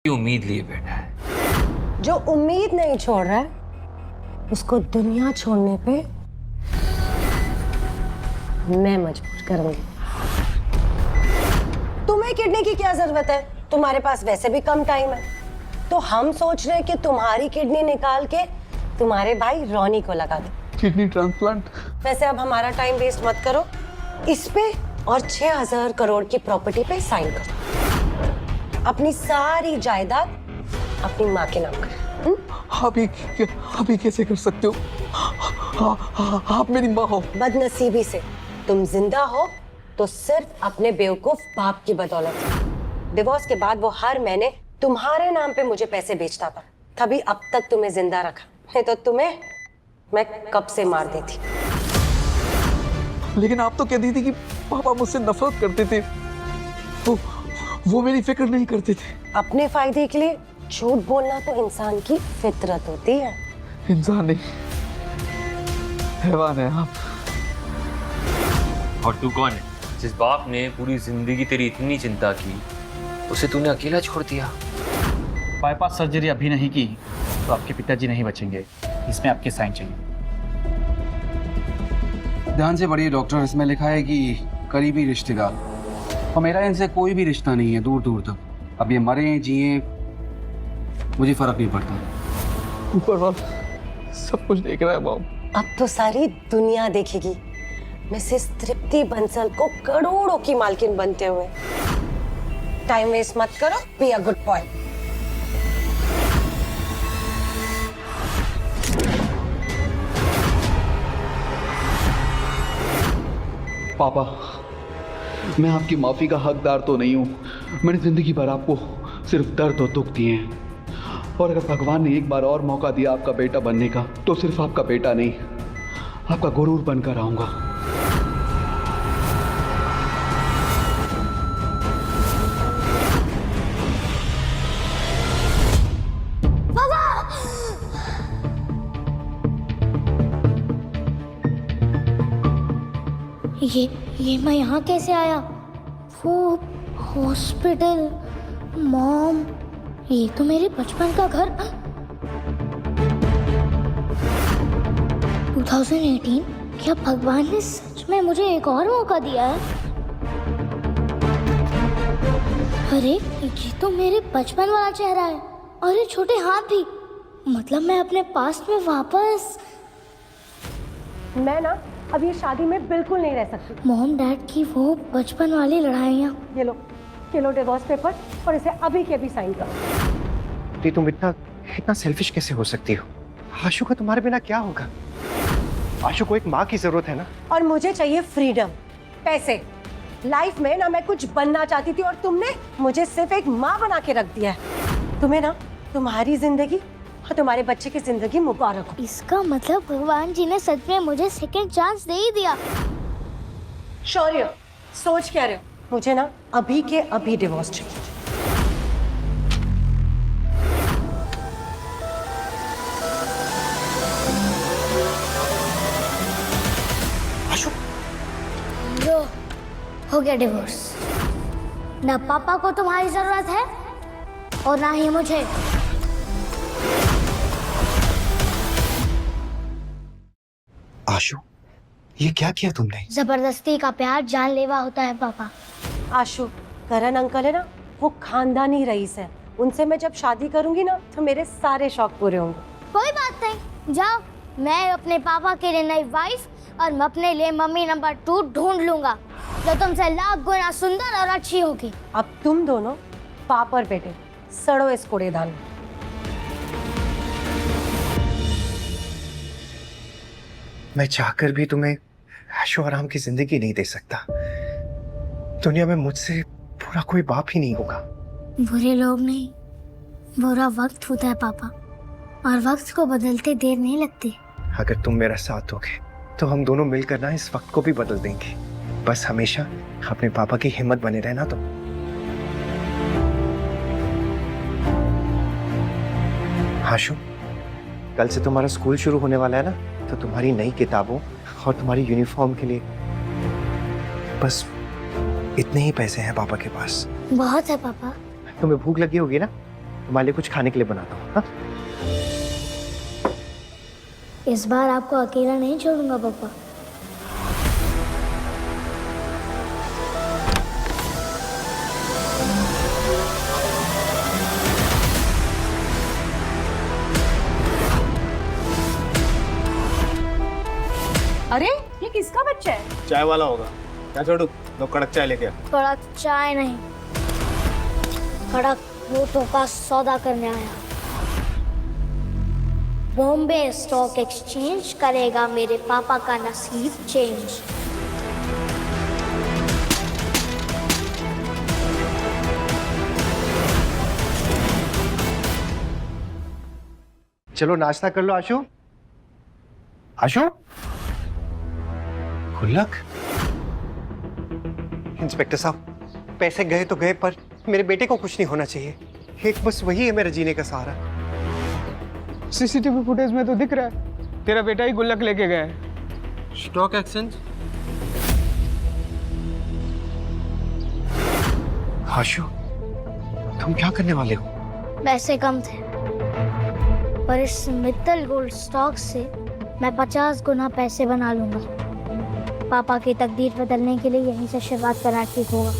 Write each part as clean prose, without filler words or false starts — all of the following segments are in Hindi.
की उम्मीद लिए बैठा है। जो उम्मीद नहीं छोड़ रहा है उसको दुनिया छोड़ने पे मैं मजबूर करूंगी। तुम्हें किडनी की क्या जरूरत है? तुम्हारे पास वैसे भी कम टाइम है। तो हम सोच रहे हैं कि तुम्हारी किडनी निकाल के तुम्हारे भाई रॉनी को लगा दो। Kidney transplant? वैसे अब हमारा टाइम वेस्ट मत करो, इस पे और 6,000 करोड़ की प्रॉपर्टी पे साइन करो। अपनी सारी जायदाद अपनी माँ के नाम करो। आप ये कैसे कर सकते हो? आप मेरी माँ हो। बदनसीबी से तुम जिंदा हो तो सिर्फ अपने बेवकूफ बाप की बदौलत। डिवोर्स के बाद वो हर महीने तुम्हारे नाम पे मुझे पैसे बेचता था, तभी अब तक तुम्हें जिंदा रखा, नहीं तो तुम्हें मैं कब से मार देती। लेकिन आप तो कहती थी कि पापा मुझसे नफरत करते थे, वो मेरी फिक्र नहीं करते थे। अपने फायदे के लिए झूठ बोलना तो इंसान की फितरत होती है। इंसान नहीं, हैवान है आप। और तू कौन है? जिस बाप ने पूरी जिंदगी तेरी इतनी चिंता की, उसे तूने अकेला छोड़ दिया। बाईपास सर्जरी अभी नहीं की तो आपके पिताजी नहीं बचेंगे। इसमें आपके साइन चाहिए। ध्यान से पढ़िए डॉक्टर, इसमें लिखा है कि करीबी रिश्तेदार, और मेरा इनसे कोई भी रिश्ता नहीं है दूर दूर तक। अब ये मरे जिए मुझे फर्क नहीं पड़ता। ऊपर वाला सब कुछ देख रहा है मॉम। अब तो सारी दुनिया देखेगी मिसेस तृप्ति बंसल को करोड़ों की मालकिन बनते हुए। टाइम वेस्ट मत करो, बी अ गुड बॉय। पापा, मैं आपकी माफी का हकदार तो नहीं हूँ। मैंने जिंदगी भर आपको सिर्फ दर्द और दुख दिए हैं, और अगर भगवान ने एक बार और मौका दिया आपका बेटा बनने का, तो सिर्फ आपका बेटा नहीं, आपका गुरूर बनकर आऊंगा। ये मैं यहाँ कैसे आया? वो हॉस्पिटल, मॉम, ये तो मेरे बचपन का घर। 2018? क्या भगवान ने सच में मुझे एक और मौका दिया है? अरे ये तो मेरे बचपन वाला चेहरा है, और ये छोटे हाथ भी। मतलब मैं अपने पास्ट में वापस। मैं ना अब ये शादी में बिल्कुल नहीं रह सकती। मॉम डैड की वो बचपन वाली लड़ाइयाँ। ये लो डिवोर्स पेपर, और इसे अभी के अभी साइन करो। तुम इतना सेल्फिश कैसे हो सकती हो? आशु का तुम्हारे बिना क्या होगा? आशु को एक माँ की जरूरत है ना। और मुझे चाहिए फ्रीडम, पैसे। लाइफ में ना मैं कुछ बनना चाहती थी, और तुमने मुझे सिर्फ एक माँ बना के रख दिया है। तुम्हें ना तुम्हारी जिंदगी और तुम्हारे बच्चे की जिंदगी मुबारक हो। इसका मतलब भगवान जी ने सच में मुझे सेकंड चांस दे ही दिया। शौर्य, सोच क्या रहे हो? मुझे ना अभी के अभी डिवोर्स चाहिए। आशु, लो, हो गया डिवोर्स। ना पापा को तुम्हारी जरूरत है और ना ही मुझे। आशु, ये क्या किया तुमने? जबरदस्ती का प्यार जानलेवा होता है पापा। आशु, करण अंकल है ना, वो खानदानी रईस है। उनसे मैं जब शादी करूंगी ना, तो मेरे सारे शौक पूरे होंगे। कोई बात नहीं, जाओ। मैं अपने पापा के लिए नई वाइफ और मैं अपने लिए मम्मी नंबर 2 ढूंढ लूंगा, जो तुमसे लाख गुना सुंदर और अच्छी होगी। अब तुम दोनों बाप और बेटे सड़ो इस कूड़ेदान में। मैं चाहकर भी तुम्हें ऐशो आराम की जिंदगी नहीं दे सकता। दुनिया में मुझसे बुरा कोई बाप ही नहीं होगा। बुरे लोग नहीं, बुरा वक्त होता है पापा, और वक्त को बदलते देर नहीं लगती। अगर तुम मेरा साथ दोगे तो हम दोनों मिलकर ना इस वक्त को भी बदल देंगे। बस हमेशा अपने पापा की हिम्मत बने रहना तुम। आशु, कल से तुम्हारा स्कूल शुरू होने वाला है ना, तो तुम्हारी नई किताबों और तुम्हारी यूनिफॉर्म के लिए बस इतने ही पैसे हैं पापा के पास। बहुत है पापा। तुम्हें भूख लगी होगी ना, तुम्हारे लिए कुछ खाने के लिए बनाता हूँ। हाँ? इस बार आपको अकेला नहीं छोड़ूंगा पापा। अरे ये किसका बच्चा है? चाय वाला होगा। क्या छोड़ू, दो कड़क चाय लेके आ। कड़क चाय नहीं, कड़क नोटों का सौदा करने आया। बॉम्बे स्टॉक एक्सचेंज करेगा मेरे पापा का नसीब चेंज। चलो नाश्ता कर लो आशु। आशु, गुल्लक। इंस्पेक्टर साहब, पैसे गए तो गए, पर मेरे बेटे को कुछ नहीं होना चाहिए। एक बस वही है मेरा जीने का सहारा। सीसीटीवी फुटेज में तो दिख रहा है तेरा बेटा ही गुल्लक लेके गया है। Stock exchange? आशु, तुम क्या करने वाले हो? पैसे कम थे और इस मित्तल गोल्ड स्टॉक से मैं 50 गुना पैसे बना लूंगा। पापा की तकदीर बदलने के लिए यहीं से शुरुआत करना ठीक होगा।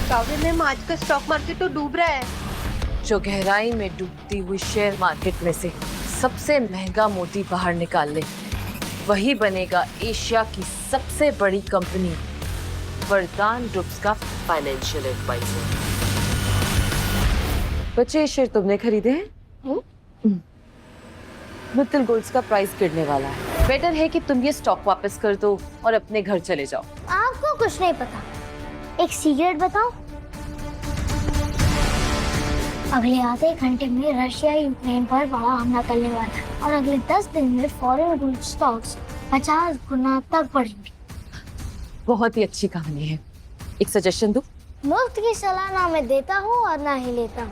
काव्य मैम, आज का स्टॉक मार्केट तो डूब रहा है। जो गहराई में डूबती हुई शेयर मार्केट में से सबसे महंगा मोती बाहर निकाल ले, वही बनेगा एशिया की सबसे बड़ी कंपनी वरदान ग्रुप्स का फाइनेंशियल एडवाइजर। बच्चे, ये शेयर तुमने खरीदे हैं? मित्तल गोल्ड्स का प्राइस गिरने वाला है। बेटर है कि तुम ये स्टॉक वापस कर दो और अपने घर चले जाओ। आपको कुछ नहीं पता। एक सीक्रेट बताओ, अगले आधे घंटे में रशिया यूक्रेन पर बड़ा हमला करने वाला है और अगले 10 दिन में फॉरेन गोल्ड स्टॉक्स 50 गुना तक बढ़ेंगे। बहुत ही अच्छी कहानी है। एक सजेशन दूं? मुफ्त की सलाह ना मैं देता हूँ और ना ही लेता हूँ।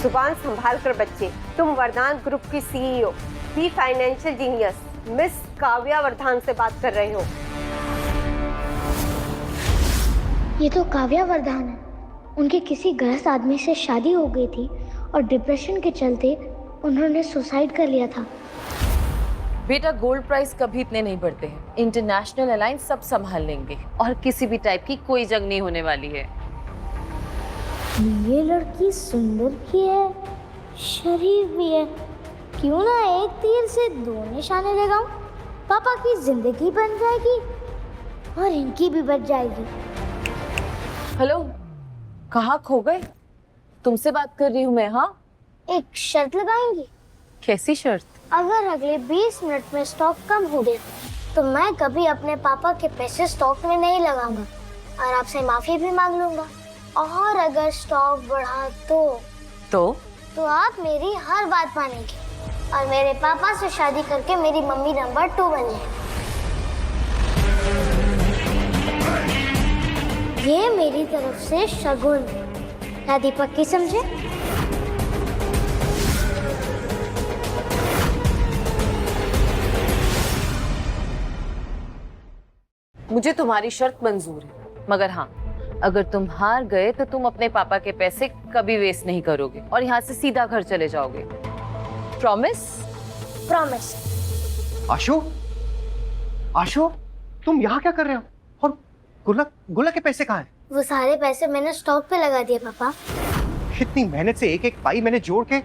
जुबान संभाल कर बच्चे। तुम वरदान ग्रुप की CEO, the financial genius miss Kavya Vardhan से बात कर रहे हो। ये तो काव्या वर्धान है। उनके किसी गलत आदमी से शादी हो गई थी और डिप्रेशन के चलते उन्होंने सुसाइड कर लिया था। बेटा, गोल्ड प्राइस कभी इतने नहीं बढ़ते हैं। इंटरनेशनल अलायंस सब संभाल लेंगे और किसी भी टाइप की कोई जंग नहीं होने वाली है। ये लड़की सुंदर भी है, शरीफ भी है। क्यों ना एक तीर से 2 निशाने लगाऊं? पापा की जिंदगी बन जाएगी और इनकी भी बच जाएगी। हेलो, कहाँ खो गए? तुमसे बात कर रही हूँ मैं। हाँ, एक शर्त लगाएंगी? कैसी शर्त? अगर अगले 20 मिनट में स्टॉक कम हो गया तो मैं कभी अपने पापा के पैसे स्टॉक में नहीं लगाऊंगा और आपसे माफी भी मांग लूंगा। और अगर स्टॉक बढ़ा तो आप मेरी हर बात मानेंगे और मेरे पापा से शादी करके मेरी मम्मी नंबर 2 बन जाएगी। ये मेरी तरफ से शगुन है। क्या दीपक की समझे? मुझे तुम्हारी शर्त मंजूर है, मगर हाँ, अगर तुम हार गए तो तुम अपने पापा के पैसे कभी वेस्ट नहीं करोगे और यहाँ से सीधा घर चले जाओगे। प्रॉमिस? प्रॉमिस। आशु, आशु, तुम यहाँ क्या कर रहे हो? और गुल्लक के पैसे कहाँ हैं? वो सारे पैसे मैंने स्टॉक पे लगा दिए पापा। इतनी मेहनत से एक एक पाई मैंने जोड़ के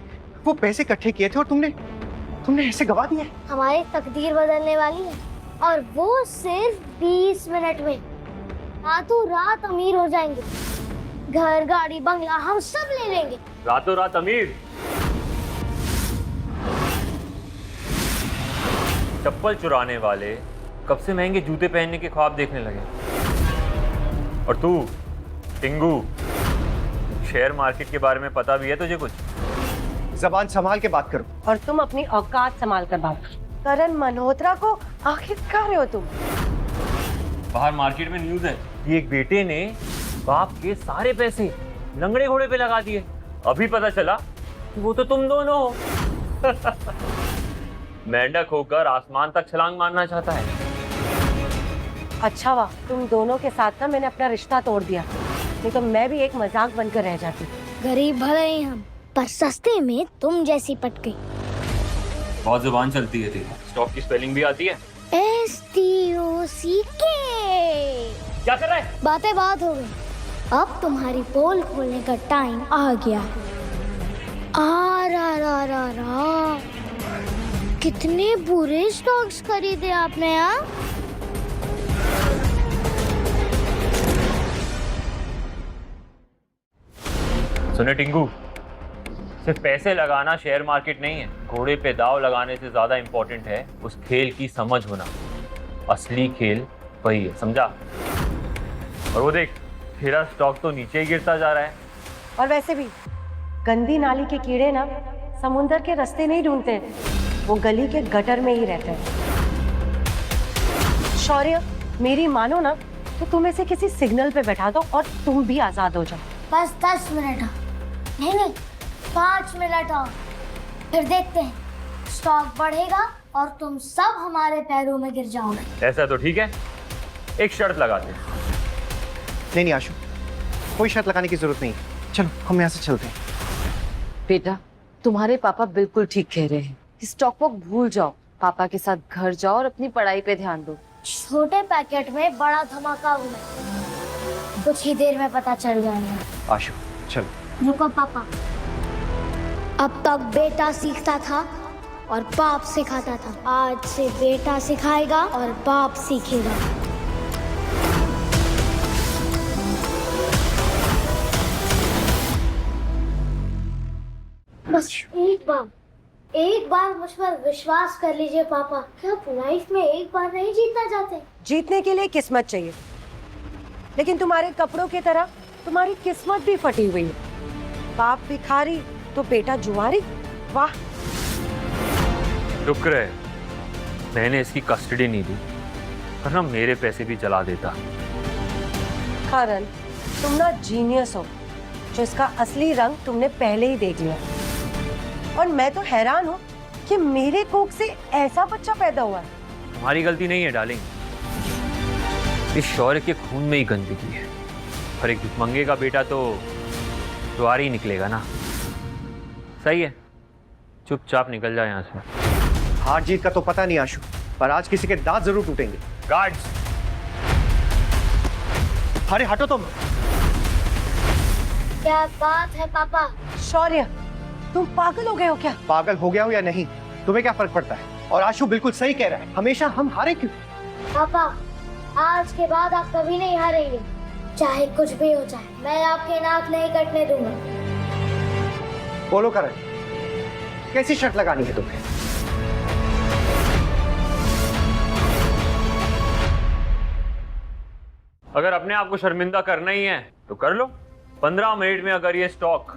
वो पैसे इकट्ठे किए थे और तुमने ऐसे गवा दिए। हमारी तकदीर बदलने वाली है और वो सिर्फ 20 मिनट में। रातों रात अमीर हो जाएंगे। घर, गाड़ी, बंगला हम सब ले लेंगे। रातों रात अमीर? चप्पल चुराने वाले कब से महंगे जूते पहनने के ख्वाब देखने लगे। और तू टिंगू, शेयर मार्केट के बारे में पता भी है तुझे कुछ? जबान संभाल के बात करो। और तुम अपनी औकात संभाल कर बात करो। करण मल्होत्रा को आखिर कर रहे हो तुम? बाहर मार्केट में न्यूज़ है कि एक बेटे ने बाप के सारे पैसे लंगड़े घोड़े पे लगा दिए। अभी पता चला कि वो तो तुम दोनों हो। मेंढक होकर आसमान तक छलांग मारना चाहता है। अच्छा हुआ तुम दोनों के साथ ना मैंने अपना रिश्ता तोड़ दिया, नहीं तो मैं भी एक मजाक बनकर रह जाती। गरीब भले ही हम, पर सस्ते में तुम जैसी पट गई। बहुत जुबान चलती है तेरी। स्टॉक की स्पेलिंग भी आती है? STOCK। क्या कर रहा है? बातें बात हो गई, अब तुम्हारी पोल खोलने का टाइम आ गया। आ कितने बुरे स्टॉक्स खरीदे आपने यहाँ। सुने टिंगू, सिर्फ पैसे लगाना शेयर मार्केट नहीं है। घोड़े पे दाव लगाने से ज्यादा इंपॉर्टेंट है उस खेल की समझ होना। असली खेल वही है, समझा? और वो देख, तेरा स्टॉक तो नीचे ही गिरता जा रहा है। और वैसे भी गंदी नाली के कीड़े ना समुंदर के रास्ते नहीं ढूंढते, वो गली के गटर में ही रहते हैं। शौर्य, मेरी मानो ना तो तुम इसे किसी सिग्नल पे बैठा दो और तुम भी आजाद हो जाओ। बस 10 मिनट नहीं 5 मिनट और, फिर देखते हैं स्टॉक बढ़ेगा और तुम सब हमारे पैरों में गिर जाओगे। ऐसा तो ठीक है, एक शर्त लगाते हैं। नहीं आशु, कोई शर्त लगाने की जरूरत नहीं। चलो हम यहाँ से चलते हैं। बेटा, तुम्हारे पापा बिल्कुल ठीक कह रहे हैं। स्टॉक को भूल जाओ, पापा के साथ घर जाओ और अपनी पढ़ाई पे ध्यान दो। छोटे पैकेट में बड़ा धमाका हुआ, कुछ ही देर में पता चल जाएगा। आशु चलो। रुको पापा, अब तक बेटा सीखता था और बाप सिखाता था, आज से बेटा सिखाएगा और बाप सीखेगा। बस एक बार मुझ पर विश्वास कर लीजिए पापा। क्या लाइफ में एक बार नहीं जीतना चाहते? जीतने के लिए किस्मत चाहिए, लेकिन तुम्हारे कपड़ों की तरह तुम्हारी किस्मत भी फटी हुई है। बाप भिखारी तो बेटा जुआरी। वाह। शुक्र है मैंने इसकी कस्टडी नहीं दी, वरना मेरे पैसे भी जला देता। करण, तुम ना जीनियस हो, जो इसका असली रंग तुमने पहले ही देख लिया। और मैं तो हैरान हूँ कि मेरे कोख से ऐसा बच्चा पैदा हुआ है। तुम्हारी गलती नहीं है डार्लिंग, इस शौर्य के खून में ही गंदगी है। और एक भिखमंगे का बेटा तो जुआरी ही निकलेगा ना। सही है, चुपचाप निकल जाए यहाँ से। हार जीत का तो पता नहीं आशु, पर आज किसी के दांत जरूर टूटेंगे। गार्ड्स! अरे हटो तुम। क्या बात है पापा? शौर्य, तुम पागल हो गए हो क्या? पागल हो गया हो या नहीं, तुम्हें क्या फर्क पड़ता है? और आशु बिल्कुल सही कह रहा है, हमेशा हम हारे क्यों? पापा, आज के बाद आप कभी नहीं हारेंगे, चाहे कुछ भी हो जाए। मैं आपके नाक नहीं कटने दूंगा। बोलो करण, कैसी शर्त लगानी है तुम्हें? अगर अपने आप को शर्मिंदा करना ही है तो कर लो। 15 मिनट में अगर ये स्टॉक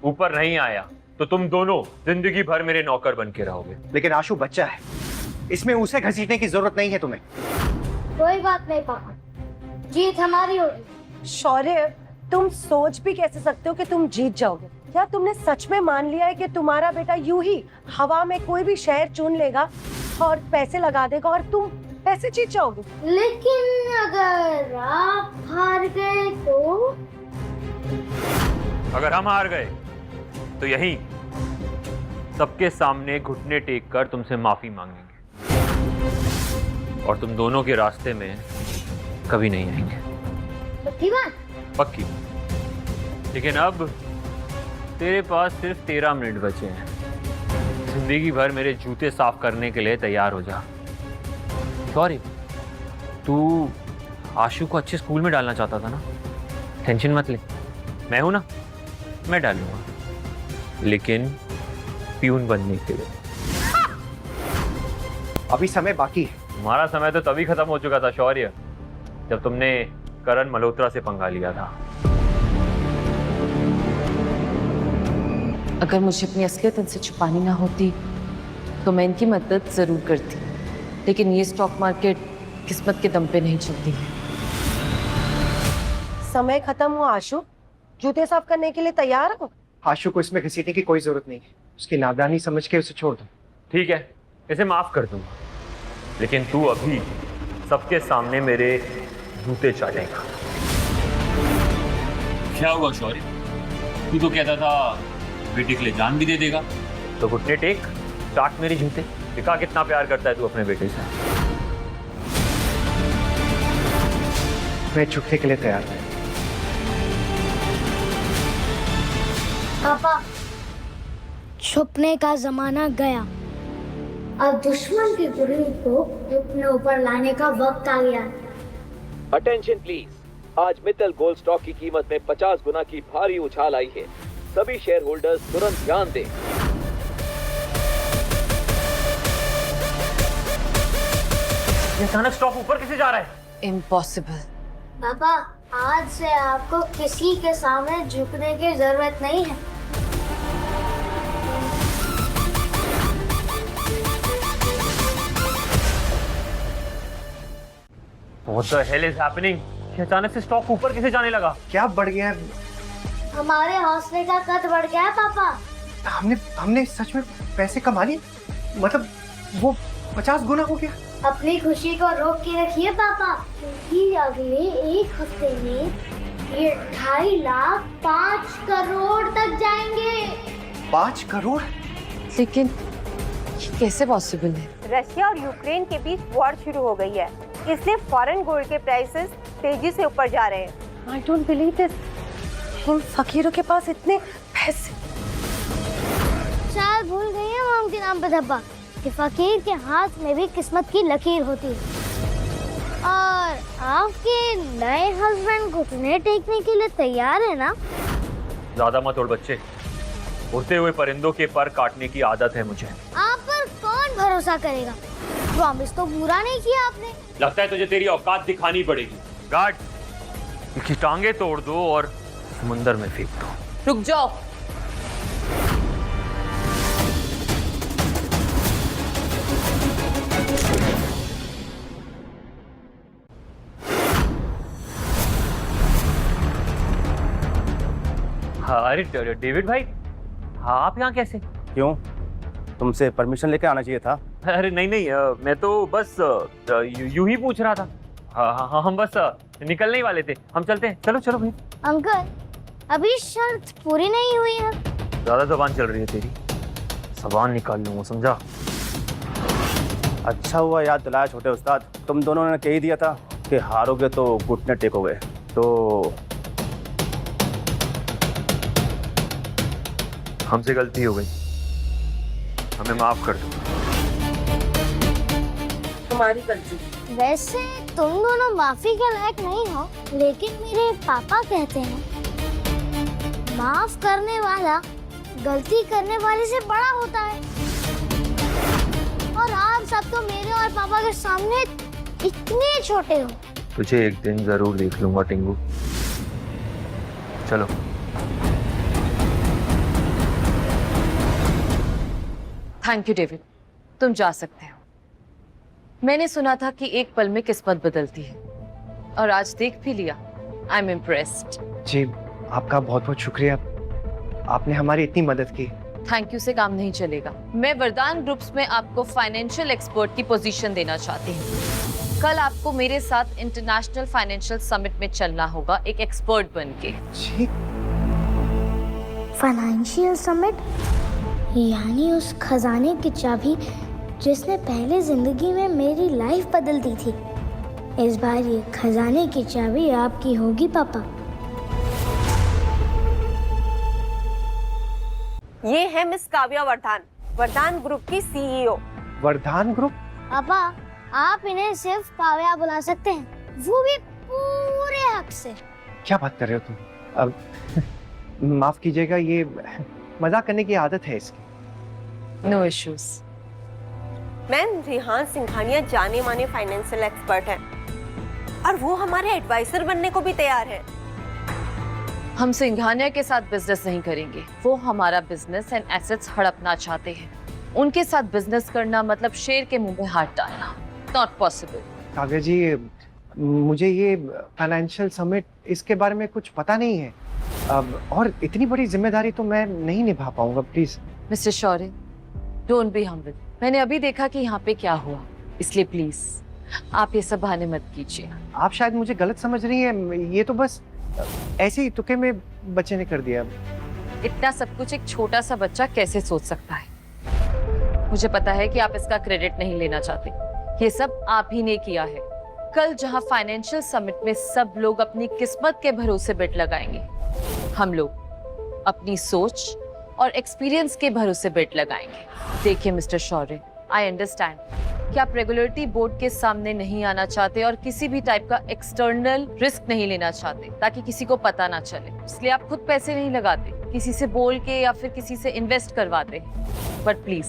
ऊपर नहीं आया तो तुम दोनों जिंदगी भर मेरे नौकर बन के रहोगे। लेकिन आशु बच्चा है, इसमें उसे घसीटने की जरूरत नहीं है तुम्हें। कोई बात नहीं पापा, जीत हमारी होगी। शौर्य, तुम सोच भी कैसे सकते हो कि तुम जीत जाओगे? क्या तुमने सच में मान लिया है कि तुम्हारा बेटा यूं ही हवा में कोई भी शहर चुन लेगा और पैसे लगा देगा और तुम पैसे जीत जाओगे? लेकिन अगर आप हार गए तो? अगर हम हार गए तो यही सबके सामने घुटने टेक कर तुमसे माफी मांगेंगे और तुम दोनों के रास्ते में कभी नहीं आएंगे। पक्की बात? पक्की। लेकिन अब तेरे पास सिर्फ 13 मिनट बचे हैं। जिंदगी भर मेरे जूते साफ करने के लिए तैयार हो जा। सॉरी, तू आशु को अच्छे स्कूल में डालना चाहता था ना? टेंशन मत ले, मैं हूं ना, मैं डालूंगा, लेकिन प्यून बनने के लिए। अभी समय बाकी है। तुम्हारा समय तो तभी खत्म हो चुका था शौर्य, जब तुमने करण मल्होत्रा से पंगा लिया था। अगर मुझे अपनी असलियत इनसे छुपानी ना होती तो मैं इनकी मदद जरूर करती, लेकिन ये स्टॉक मार्केट किस्मत के दम पे नहीं चलती है। समय खत्म हुआ आशु, जूते साफ करने के लिए तैयार हो? आशु को इसमें घसीटने की कोई जरूरत नहीं है, उसकी नादानी समझ के उसे छोड़ दो। ठीक है, इसे माफ कर दूंगा, लेकिन तू अभी सबके सामने मेरे जूते चाटेगा। क्या हुआ शौर्य? तू तो कहता था बेटे के लिए जान भी दे देगा। तो घुटने टेक, चाट मेरे जूते, दिखा कितना प्यार करता है तू अपने बेटे से। मैं झुकने के लिए तैयार हूँ। पापा, छुपने का जमाना गया। अब दुश्मन की गुर्दे को अपने ऊपर लाने का वक्त आ गया। अटेंशन प्लीज, आज मित्तल गोल्ड स्टॉक की कीमत में 50 गुना की भारी उछाल आई है। सभी शेयर होल्डर्स तुरंत ध्यान दें। ये अचानक स्टॉक ऊपर कैसे जा रहा है? इम्पॉसिबल। पापा, आज से आपको किसी के सामने झुकने की जरूरत नहीं है। What the hell is happening? ये अचानक से स्टॉक ऊपर कैसे जाने लगा? क्या बढ़ गया है? हमारे हौसले का कद बढ़ गया है पापा। हमने सच में पैसे कमा लिए? मतलब वो 50 गुना हो गया? अपनी खुशी को रोक के रखिए पापा, क्योंकि अगले एक हफ्ते में ये 2.5 लाख 5 करोड़ तक जाएंगे। 5 करोड़? लेकिन ये कैसे पॉसिबल है? रशिया और यूक्रेन के बीच वॉर शुरू हो गई है, इसलिए फॉरेन गोल्ड के प्राइसेस तेजी से ऊपर जा रहे हैं। I don't believe this. इन फकीरों के पास इतने पैसे। शायद भूल गई है मॉम के नाम पे धब्बा कि फकीर के हाथ में भी किस्मत की लकीर होती है। और आपके नए हस्बैंड घुटने टेकने के लिए तैयार है ना? ज्यादा मत उड़ बच्चे, उड़ते हुए परिंदों के पर काटने की आदत है मुझे। आप पर कौन भरोसा करेगा? प्रॉमिस तो पूरा नहीं किया आपने। लगता है तुझे तेरी औकात दिखानी पड़ेगी। गार्ड, इसकी टांगे तोड़ दो और समुंदर में फेंक दो। रुक जाओ। हाँ, अरे डेविड भाई, हाँ आप यहाँ कैसे? क्यों? तुमसे परमिशन लेके आना चाहिए था। अरे नहीं, मैं तो बस यूं ही पूछ रहा था। हाँ, हम बस निकलने ही वाले थे। हम चलते हैं। चलो चलो भाई। अंकल, अभी शर्त पूरी नहीं हुई है। ज्यादा जबान चल रही है तेरी, जबान निकाल लूंगा, समझा? अच्छा हुआ याद दिलाया छोटे उस्ताद। तुम दोनों ने कह ही दिया था कि हारोगे तो घुटने टेकोगे। तो हमसे गलती हो गई, हमें माफ कर दो। तुम्हारी गलती। वैसे तुम दोनों माफी के लायक नहीं हो, लेकिन मेरे पापा कहते हैं माफ करने वाला गलती करने वाले से बड़ा होता है। और आप सब तो मेरे और पापा के सामने इतने छोटे हो। तुझे एक दिन जरूर देख लूंगा टिंगू। चलो। थैंक यू डेविड, तुम जा सकते हो। मैंने सुना था कि एक पल में किस्मत बदलती है, और आज देख भी लिया। I am impressed. जी, आपका बहुत बहुत शुक्रिया, आपने हमारी इतनी मदद की। थैंक यू से काम नहीं चलेगा। मैं वरदान ग्रुप्स में आपको फाइनेंशियल एक्सपर्ट की पोजीशन देना चाहती हूँ। कल आपको मेरे साथ इंटरनेशनल फाइनेंशियल समिट में चलना होगा, एक एक्सपर्ट बनके। जी, फाइनेंशियल समिट, यानी उस खजाने की चाबी जिसने पहले जिंदगी में मेरी लाइफ बदल दी थी। इस बार ये खजाने की चाबी आपकी होगी पापा। ये है मिस काव्या वरदान, वरदान ग्रुप की सीईओ। वरदान ग्रुप? पापा, आप इन्हें सिर्फ काव्या बुला सकते हैं, वो भी पूरे हक से। क्या बात कर रहे हो तुम? अब माफ कीजिएगा, ये मजाक करने की आदत है इसकी। No issues. Ma'am, Rihan Singhania जाने माने फाइनेंशियल एक्सपर्ट हैं और वो हमारे एडवाइजर बनने को भी तैयार है। हम सिंघानिया के साथ बिजनेस नहीं करेंगे। वो हमारा बिजनेस एंड एसेट्स हड़पना चाहते हैं। उनके साथ बिजनेस करना मतलब शेर के मुंह में हाथ डालना। Not possible. काव्या जी, मुझे ये फाइनेंशियल समिट, इसके बारे में कुछ पता नहीं है। और इतनी बड़ी जिम्मेदारी तो मैं नहीं निभा पाऊंगा। Please mister Shaurya, don't be humble. मैंने अभी देखा कि यहाँ पे क्या हुआ, इसलिए प्लीज आप ये सब बहाने मत कीजिए। आप शायद मुझे गलत समझ रही हैं, ये तो बस ऐसे ही तुक्के में बच्चे ने कर दिया। इतना सब कुछ एक छोटा सा बच्चा कैसे सोच सकता है? मुझे पता है कि आप इसका क्रेडिट नहीं लेना चाहते, ये सब आप ही ने किया है। कल जहां फाइनेंशियल समिट में सब लोग अपनी किस्मत के भरोसे बेट लगाएंगे, हम लोग अपनी सोच और एक्सपीरियंस के भरोसे बेट लगाएंगे। देखिए मिस्टर शौर्य, आई अंडरस्टैंड कि आप रेगुलेटरी बोर्ड के सामने नहीं आना चाहते और किसी भी टाइप का एक्सटर्नल रिस्क नहीं लेना चाहते ताकि किसी को पता ना चले, इसलिए आप खुद पैसे नहीं लगाते, किसी से बोल के या फिर किसी से इन्वेस्ट करवाते। बट प्लीज,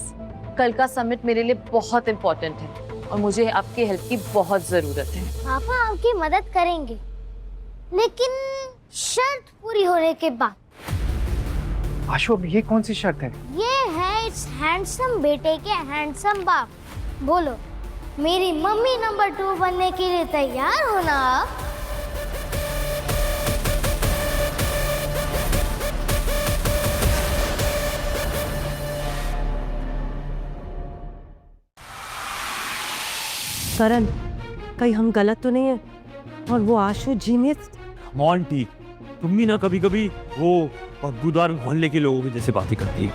कल का समिट मेरे लिए बहुत इंपॉर्टेंट है और मुझे आपकी हेल्प की बहुत जरूरत है। पापा आपकी मदद करेंगे, लेकिन शर्त पूरी होने के बाद। आशु, अब ये कौन सी शर्त है? ये है इस हैंडसम बेटे के हैंडसम बाप। बोलो, मेरी मम्मी नंबर 2 बनने के लिए तैयार हो ना आप? करण, कहीं हम गलत तो नहीं है? और वो आशु जीनियस। मॉन्टी, तुम भी ना कभी कभी वो बदबूदार मोहल्ले के लोगों की जैसे बातें करती है।